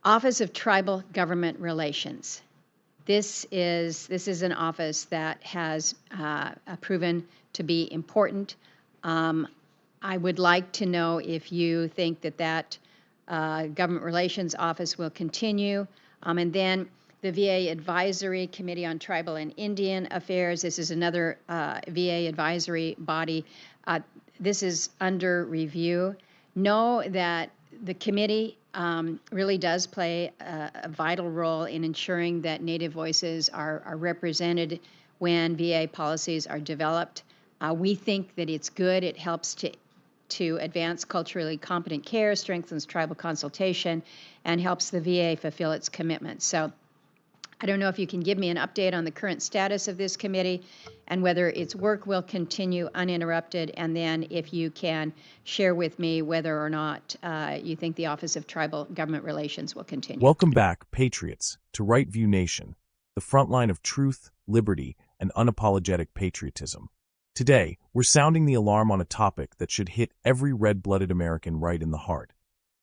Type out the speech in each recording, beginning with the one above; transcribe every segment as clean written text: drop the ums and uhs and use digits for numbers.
Office of Tribal Government Relations. This is an office that has proven to be important. I would like to know if you think that Government Relations Office will continue. And then the VA Advisory Committee on Tribal and Indian Affairs. This is another VA advisory body. This is under review. Know that the committee really does play a vital role in ensuring that Native voices are represented when VA policies are developed. We think that it's good. It helps to advance culturally competent care, strengthens tribal consultation, and helps the VA fulfill its commitments. So I don't know if you can give me an update on the current status of this committee and whether its work will continue uninterrupted, and then if you can share with me whether or not you think the Office of Tribal Government Relations will continue. Welcome back, Patriots, to Right View Nation, the front line of truth, liberty, and unapologetic patriotism. Today, we're sounding the alarm on a topic that should hit every red-blooded American right in the heart: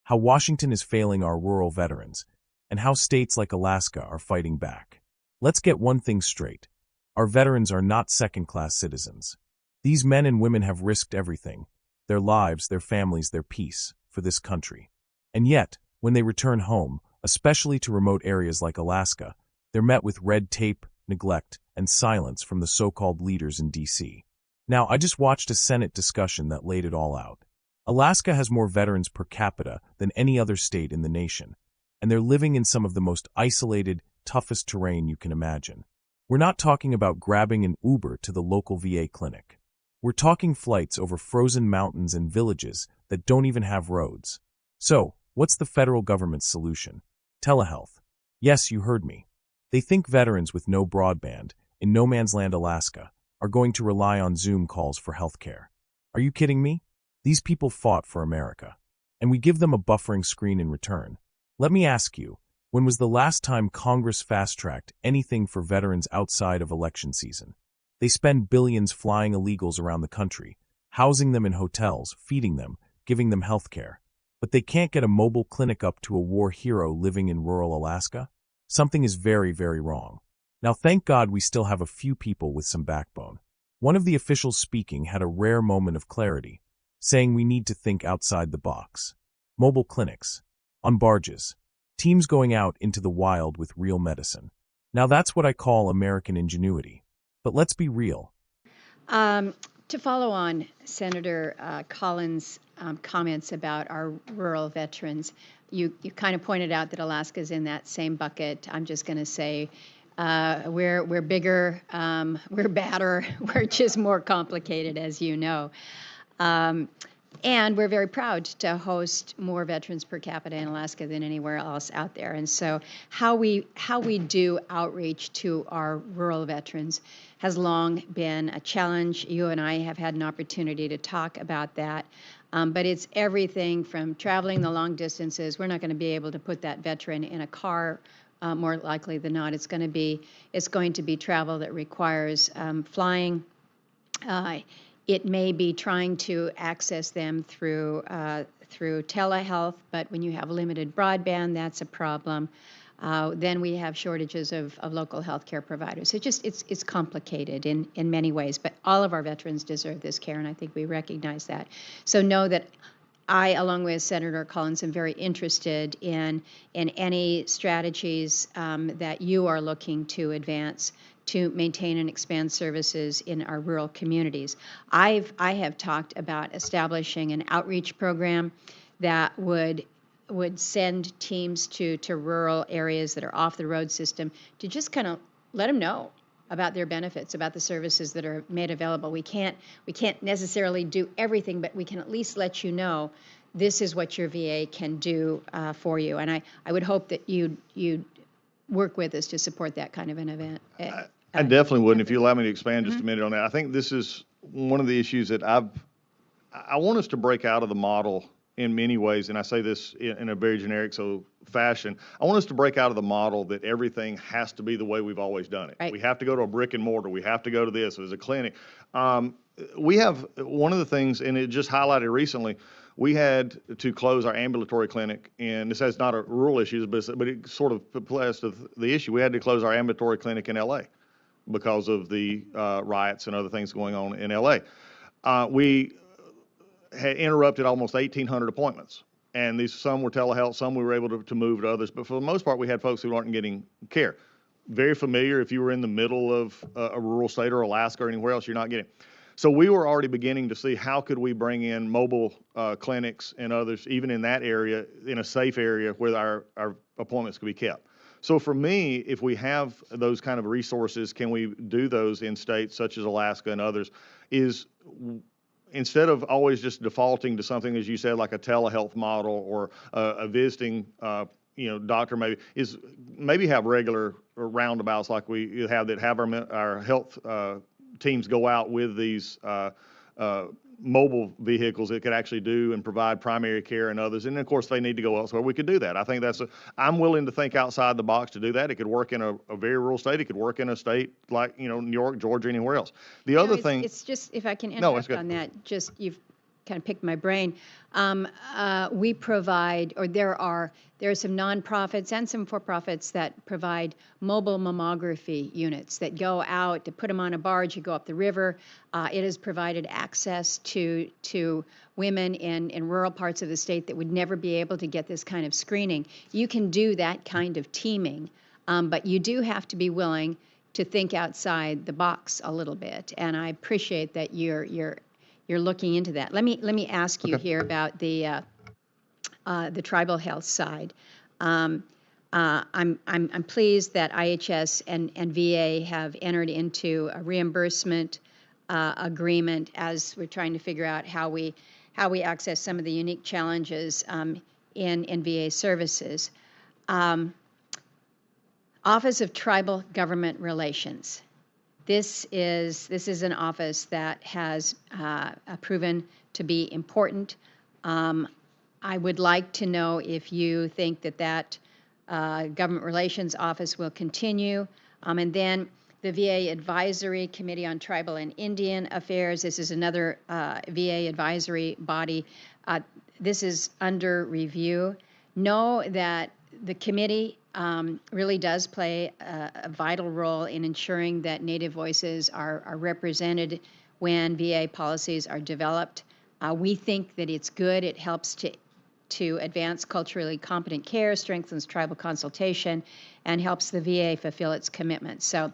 how Washington is failing our rural veterans, and how states like Alaska are fighting back. Let's get one thing straight. Our veterans are not second-class citizens. These men and women have risked everything: their lives, their families, their peace, for this country. And yet, when they return home, especially to remote areas like Alaska, they're met with red tape, neglect, and silence from the so-called leaders in D.C. Now, I just watched a Senate discussion that laid it all out. Alaska has more veterans per capita than any other state in the nation, and they're living in some of the most isolated, toughest terrain you can imagine. We're not talking about grabbing an Uber to the local VA clinic. We're talking flights over frozen mountains and villages that don't even have roads. So, what's the federal government's solution? Telehealth. Yes, you heard me. They think veterans with no broadband, in no man's land Alaska, are going to rely on Zoom calls for healthcare. Are you kidding me? These people fought for America, and we give them a buffering screen in return. Let me ask you, when was the last time Congress fast-tracked anything for veterans outside of election season? They spend billions flying illegals around the country, housing them in hotels, feeding them, giving them health care. But they can't get a mobile clinic up to a war hero living in rural Alaska? Something is very, very wrong. Now, thank God we still have a few people with some backbone. One of the officials speaking had a rare moment of clarity, saying we need to think outside the box. Mobile clinics. On barges. Teams going out into the wild with real medicine. Now that's what I call American ingenuity. But let's be real. To follow on Senator Collins' comments about our rural veterans, you kind of pointed out that Alaska's in that same bucket. I'm just going to say we're bigger, we're badder, we're just more complicated, as you know. And we're very proud to host more veterans per capita in Alaska than anywhere else out there. And so how we do outreach to our rural veterans has long been a challenge. You and I have had an opportunity to talk about that. But it's everything from traveling the long distances. We're not going to be able to put that veteran in a car. More likely than not, it's going to be travel that requires flying. It may be trying to access them through telehealth, but when you have limited broadband, that's a problem. Then we have shortages of local healthcare providers. It's complicated in many ways, but all of our veterans deserve this care, and I think we recognize that. So know that I, along with Senator Collins, am very interested in any strategies that you are looking to advance to maintain and expand services in our rural communities. I have talked about establishing an outreach program that would send teams to rural areas that are off the road system to just kind of let them know about their benefits, about the services that are made available. We can't necessarily do everything, but we can at least let you know this is what your VA can do for you. And I would hope that you'd work with us to support that kind of an event. I definitely would. And if you allow me to expand just a minute on that, I think this is one of the issues that I want us to break out of the model in many ways, and I say this in a very generic fashion. I want us to break out of the model that everything has to be the way we've always done it. Right. We have to go to a brick and mortar. We have to go to this. There's a clinic. We have one of the things, and it just highlighted recently, we had to close our ambulatory clinic, and this has not a rural issue, but it sort of applies to the issue. We had to close our ambulatory clinic in LA because of the riots and other things going on in LA. We had interrupted almost 1,800 appointments. And these, some were telehealth, some we were able to move to others. But for the most part, we had folks who aren't getting care. Very familiar if you were in the middle of a rural state or Alaska or anywhere else, you're not getting. So we were already beginning to see how could we bring in mobile clinics and others, even in that area, in a safe area where our appointments could be kept. So for me, if we have those kind of resources, can we do those in states such as Alaska and others, is instead of always just defaulting to something, as you said, like a telehealth model or a visiting, doctor, maybe have regular roundabouts like we have that have our health teams go out with these mobile vehicles that could actually do and provide primary care and others. And of course, they need to go elsewhere. We could do that. I think I'm willing to think outside the box to do that. It could work in a very rural state. It could work in a state like, New York, Georgia, anywhere else. The other thing. It's just, if I can interrupt on that, you've kind of picked my brain. We provide, or there are some nonprofits and some for-profits that provide mobile mammography units that go out, to put them on a barge, you go up the river. It has provided access to women in rural parts of the state that would never be able to get this kind of screening. You can do that kind of teaming, but you do have to be willing to think outside the box a little bit. And I appreciate that you're looking into that. Let me ask you here about the tribal health side. I'm pleased that IHS and VA have entered into a reimbursement agreement as we're trying to figure out how we access some of the unique challenges in VA services. Office of Tribal Government Relations. This is an office that has proven to be important. I would like to know if you think that government relations office will continue. And then the VA Advisory Committee on Tribal and Indian Affairs. This is another VA advisory body. This is under review. Know that the committee really does play a vital role in ensuring that Native voices are represented when VA policies are developed. We think that it's good. It helps to advance culturally competent care, strengthens tribal consultation, and helps the VA fulfill its commitments. So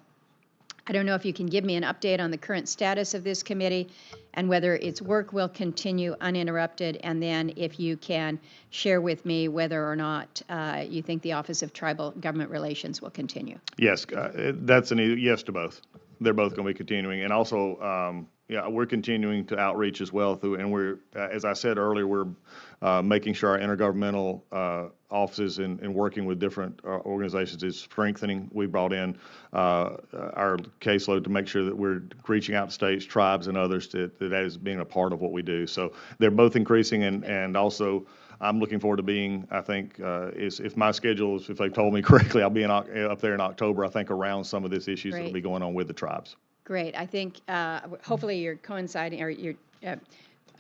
I don't know if you can give me an update on the current status of this committee and whether its work will continue uninterrupted, and then if you can share with me whether or not you think the Office of Tribal Government Relations will continue. Yes, that's an yes to both. They're both going to be continuing. And also, we're continuing to outreach as well and we're, as I said earlier, we're making sure our intergovernmental offices and working with different organizations is strengthening. We brought in our caseload to make sure that we're reaching out to states, tribes, and others that is being a part of what we do. So they're both increasing, and also I'm looking forward to being, I think, if my schedule is, if they told me correctly, I'll be up there in October, I think, around some of these issues that will be going on with the tribes. Great. I think hopefully you're coinciding, or you're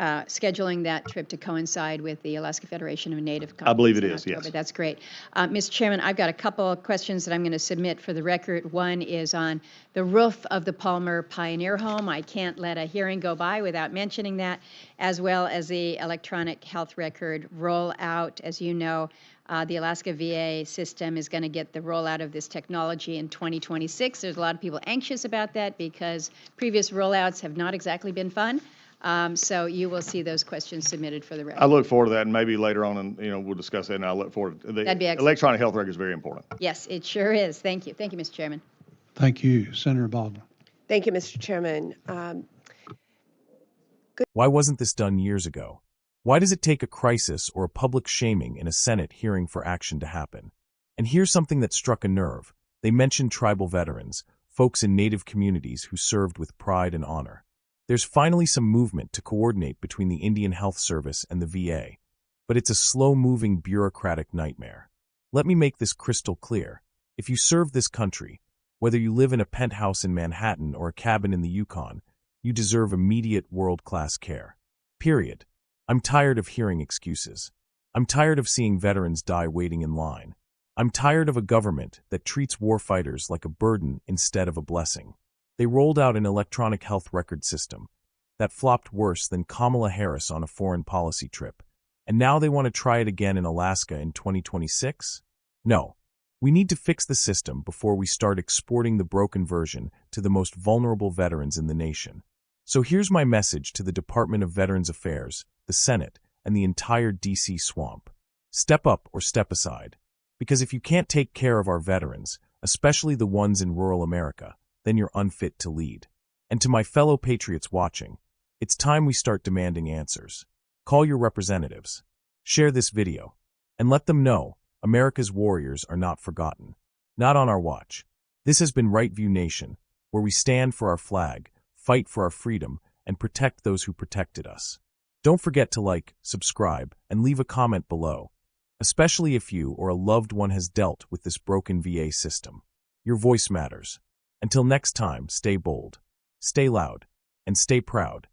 scheduling that trip to coincide with the Alaska Federation of Native Conference. I believe it is, yes. That's great. Mr. Chairman, I've got a couple of questions that I'm going to submit for the record. One is on the roof of the Palmer Pioneer Home. I can't let a hearing go by without mentioning that, as well as the electronic health record rollout. As you know, the Alaska VA system is going to get the rollout of this technology in 2026. There's a lot of people anxious about that because previous rollouts have not exactly been fun. So you will see those questions submitted for the record. I look forward to that, and maybe later on, and we'll discuss that. And I look forward to the That'd be excellent. Electronic health record is very important. Yes, it sure is. Thank you. Thank you, Mr. Chairman. Thank you, Senator Baldwin. Thank you, Mr. Chairman. Why wasn't this done years ago? Why does it take a crisis or a public shaming in a Senate hearing for action to happen? And here's something that struck a nerve. They mentioned tribal veterans, folks in Native communities who served with pride and honor. There's finally some movement to coordinate between the Indian Health Service and the VA, but it's a slow-moving bureaucratic nightmare. Let me make this crystal clear. If you serve this country, whether you live in a penthouse in Manhattan or a cabin in the Yukon, you deserve immediate world-class care. Period. I'm tired of hearing excuses. I'm tired of seeing veterans die waiting in line. I'm tired of a government that treats warfighters like a burden instead of a blessing. They rolled out an electronic health record system that flopped worse than Kamala Harris on a foreign policy trip. And now they want to try it again in Alaska in 2026? No. We need to fix the system before we start exporting the broken version to the most vulnerable veterans in the nation. So here's my message to the Department of Veterans Affairs, the Senate, and the entire DC swamp. Step up or step aside. Because if you can't take care of our veterans, especially the ones in rural America, then you're unfit to lead. And to my fellow patriots watching, it's time we start demanding answers. Call your representatives. Share this video. And let them know America's warriors are not forgotten. Not on our watch. This has been Right View Nation, where we stand for our flag, fight for our freedom, and protect those who protected us. Don't forget to like, subscribe, and leave a comment below, especially if you or a loved one has dealt with this broken VA system. Your voice matters. Until next time, stay bold, stay loud, and stay proud.